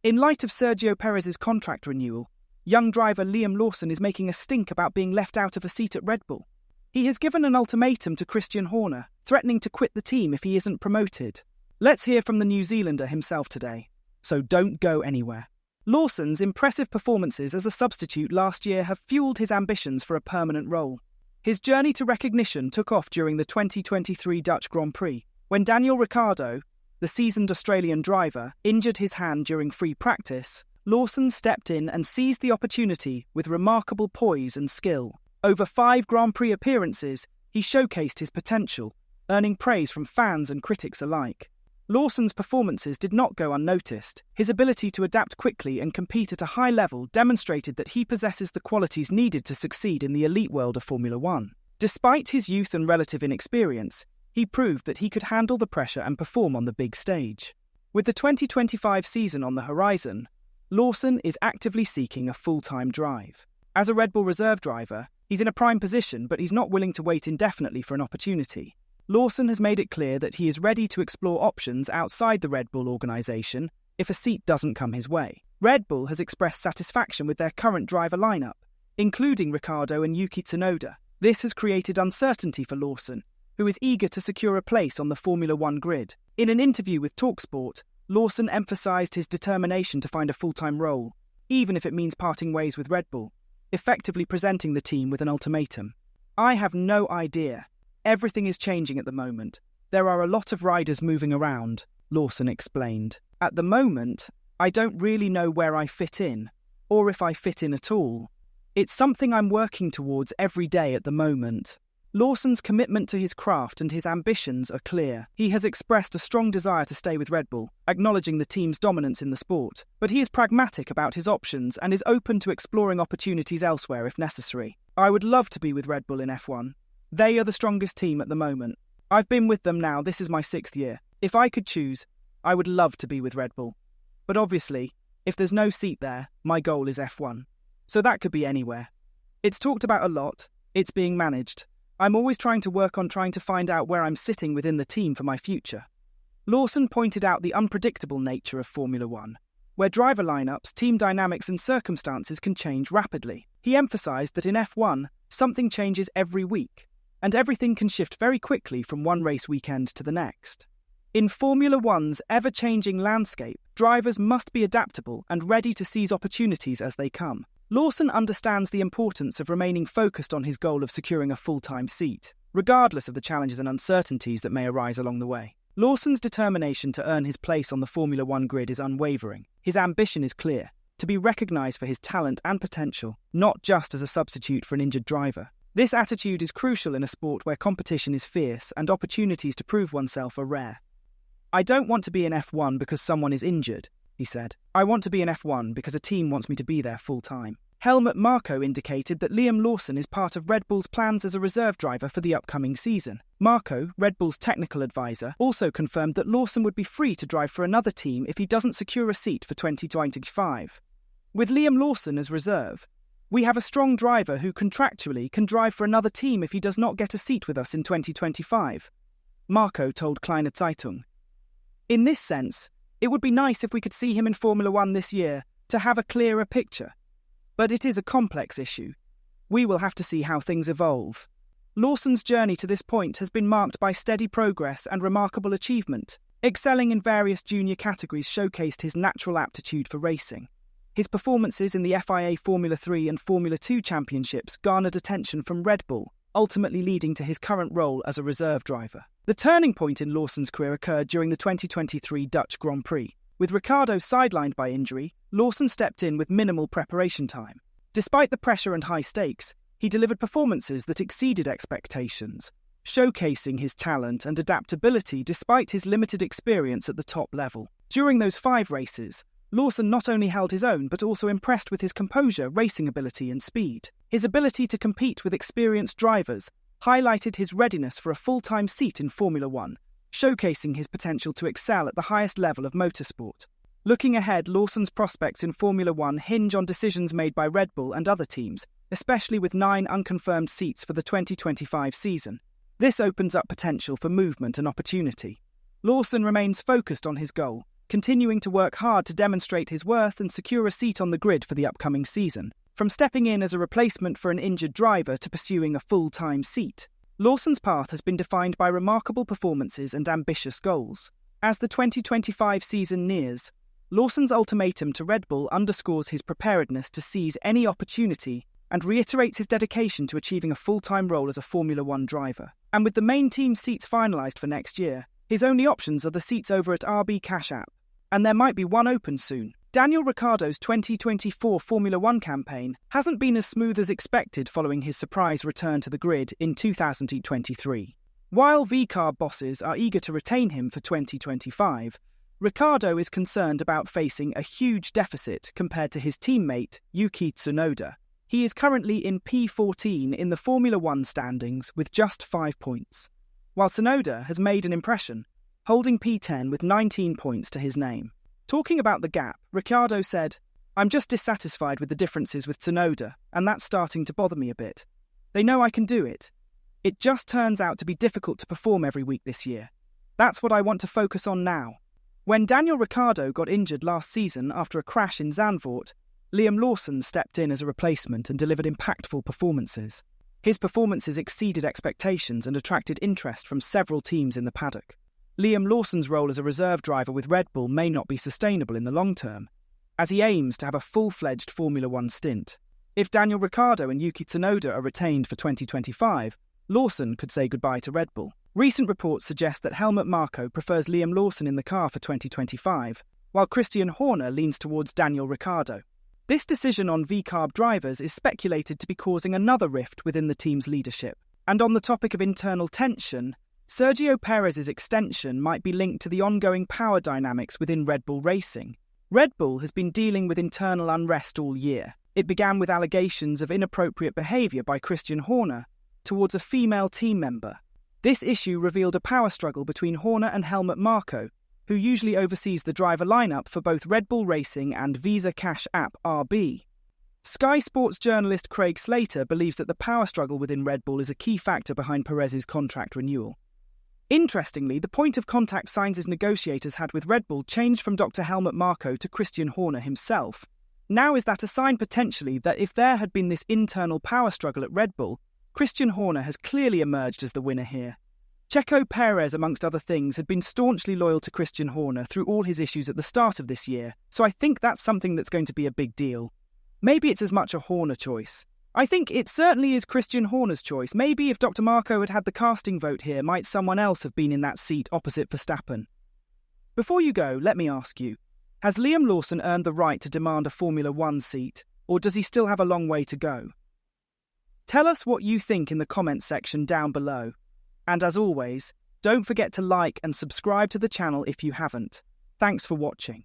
In light of Sergio Perez's contract renewal, young driver Liam Lawson is making a stink about being left out of a seat at Red Bull. He has given an ultimatum to Christian Horner, threatening to quit the team if he isn't promoted. Let's hear from the New Zealander himself today, so don't go anywhere. Lawson's impressive performances as a substitute last year have fueled his ambitions for a permanent role. His journey to recognition took off during the 2023 Dutch Grand Prix, when Daniel Ricciardo, the seasoned Australian driver, injured his hand during free practice. Lawson stepped in and seized the opportunity with remarkable poise and skill. Over 5 Grand Prix appearances, he showcased his potential, earning praise from fans and critics alike. Lawson's performances did not go unnoticed. His ability to adapt quickly and compete at a high level demonstrated that he possesses the qualities needed to succeed in the elite world of Formula One. Despite his youth and relative inexperience, he proved that he could handle the pressure and perform on the big stage. With the 2025 season on the horizon, Lawson is actively seeking a full-time drive. As a Red Bull reserve driver, he's in a prime position, but he's not willing to wait indefinitely for an opportunity. Lawson has made it clear that he is ready to explore options outside the Red Bull organisation if a seat doesn't come his way. Red Bull has expressed satisfaction with their current driver lineup, including Ricciardo and Yuki Tsunoda. This has created uncertainty for Lawson, who is eager to secure a place on the Formula One grid. In an interview with TalkSport, Lawson emphasised his determination to find a full-time role, even if it means parting ways with Red Bull, effectively presenting the team with an ultimatum. "I have no idea. Everything is changing at the moment. There are a lot of riders moving around," Lawson explained. "At the moment, I don't really know where I fit in, or if I fit in at all. It's something I'm working towards every day at the moment." Lawson's commitment to his craft and his ambitions are clear. He has expressed a strong desire to stay with Red Bull, acknowledging the team's dominance in the sport. But he is pragmatic about his options and is open to exploring opportunities elsewhere if necessary. "I would love to be with Red Bull in F1. They are the strongest team at the moment. I've been with them now, this is my 6th year. If I could choose, I would love to be with Red Bull. But obviously, if there's no seat there, my goal is F1. So that could be anywhere. It's talked about a lot. It's being managed. I'm always trying to find out where I'm sitting within the team for my future." Lawson pointed out the unpredictable nature of Formula One, where driver lineups, team dynamics and circumstances can change rapidly. He emphasised that in F1, something changes every week, and everything can shift very quickly from one race weekend to the next. In Formula One's ever-changing landscape, drivers must be adaptable and ready to seize opportunities as they come. Lawson understands the importance of remaining focused on his goal of securing a full-time seat, regardless of the challenges and uncertainties that may arise along the way. Lawson's determination to earn his place on the Formula One grid is unwavering. His ambition is clear: to be recognised for his talent and potential, not just as a substitute for an injured driver. This attitude is crucial in a sport where competition is fierce and opportunities to prove oneself are rare. "I don't want to be in F1 because someone is injured," he said. "I want to be in F1 because a team wants me to be there full-time." Helmut Marko indicated that Liam Lawson is part of Red Bull's plans as a reserve driver for the upcoming season. Marko, Red Bull's technical advisor, also confirmed that Lawson would be free to drive for another team if he doesn't secure a seat for 2025. "With Liam Lawson as reserve, we have a strong driver who contractually can drive for another team if he does not get a seat with us in 2025, Marko told Kleine Zeitung. "In this sense, it would be nice if we could see him in Formula One this year to have a clearer picture. But it is a complex issue. We will have to see how things evolve." Lawson's journey to this point has been marked by steady progress and remarkable achievement. Excelling in various junior categories showcased his natural aptitude for racing. His performances in the FIA Formula 3 and Formula 2 championships garnered attention from Red Bull, ultimately leading to his current role as a reserve driver. The turning point in Lawson's career occurred during the 2023 Dutch Grand Prix. With Ricciardo sidelined by injury, Lawson stepped in with minimal preparation time. Despite the pressure and high stakes, he delivered performances that exceeded expectations, showcasing his talent and adaptability despite his limited experience at the top level. During those 5 races, Lawson not only held his own but also impressed with his composure, racing ability and speed. His ability to compete with experienced drivers highlighted his readiness for a full-time seat in Formula One, showcasing his potential to excel at the highest level of motorsport. Looking ahead, Lawson's prospects in Formula One hinge on decisions made by Red Bull and other teams, especially with 9 unconfirmed seats for the 2025 season. This opens up potential for movement and opportunity. Lawson remains focused on his goal, continuing to work hard to demonstrate his worth and secure a seat on the grid for the upcoming season. From stepping in as a replacement for an injured driver to pursuing a full-time seat, Lawson's path has been defined by remarkable performances and ambitious goals. As the 2025 season nears, Lawson's ultimatum to Red Bull underscores his preparedness to seize any opportunity and reiterates his dedication to achieving a full-time role as a Formula One driver. And with the main team seats finalised for next year, his only options are the seats over at RB Cash App, and there might be one open soon. Daniel Ricciardo's 2024 Formula One campaign hasn't been as smooth as expected following his surprise return to the grid in 2023. While VCARB bosses are eager to retain him for 2025, Ricciardo is concerned about facing a huge deficit compared to his teammate Yuki Tsunoda. He is currently in P14 in the Formula One standings with just 5 points, while Tsunoda has made an impression, holding P10 with 19 points to his name. Talking about the gap, Ricciardo said, "I'm just dissatisfied with the differences with Tsunoda, and that's starting to bother me a bit. They know I can do it. It just turns out to be difficult to perform every week this year. That's what I want to focus on now." When Daniel Ricciardo got injured last season after a crash in Zandvoort, Liam Lawson stepped in as a replacement and delivered impactful performances. His performances exceeded expectations and attracted interest from several teams in the paddock. Liam Lawson's role as a reserve driver with Red Bull may not be sustainable in the long term, as he aims to have a full-fledged Formula One stint. If Daniel Ricciardo and Yuki Tsunoda are retained for 2025, Lawson could say goodbye to Red Bull. Recent reports suggest that Helmut Marko prefers Liam Lawson in the car for 2025, while Christian Horner leans towards Daniel Ricciardo. This decision on VCARB drivers is speculated to be causing another rift within the team's leadership. And on the topic of internal tension, Sergio Perez's extension might be linked to the ongoing power dynamics within Red Bull Racing. Red Bull has been dealing with internal unrest all year. It began with allegations of inappropriate behaviour by Christian Horner towards a female team member. This issue revealed a power struggle between Horner and Helmut Marko, who usually oversees the driver lineup for both Red Bull Racing and Visa Cash App RB. Sky Sports journalist Craig Slater believes that the power struggle within Red Bull is a key factor behind Perez's contract renewal. Interestingly, the point of contact Sainz's negotiators had with Red Bull changed from Dr. Helmut Marko to Christian Horner himself. Now is that a sign potentially that if there had been this internal power struggle at Red Bull, Christian Horner has clearly emerged as the winner here. Checo Perez, amongst other things, had been staunchly loyal to Christian Horner through all his issues at the start of this year, so I think that's something that's going to be a big deal. Maybe it's as much a Horner choice. I think it certainly is Christian Horner's choice. Maybe if Dr. Marko had had the casting vote here, might someone else have been in that seat opposite Verstappen? Before you go, let me ask you, has Liam Lawson earned the right to demand a Formula One seat, or does he still have a long way to go? Tell us what you think in the comments section down below. And as always, don't forget to like and subscribe to the channel if you haven't. Thanks for watching.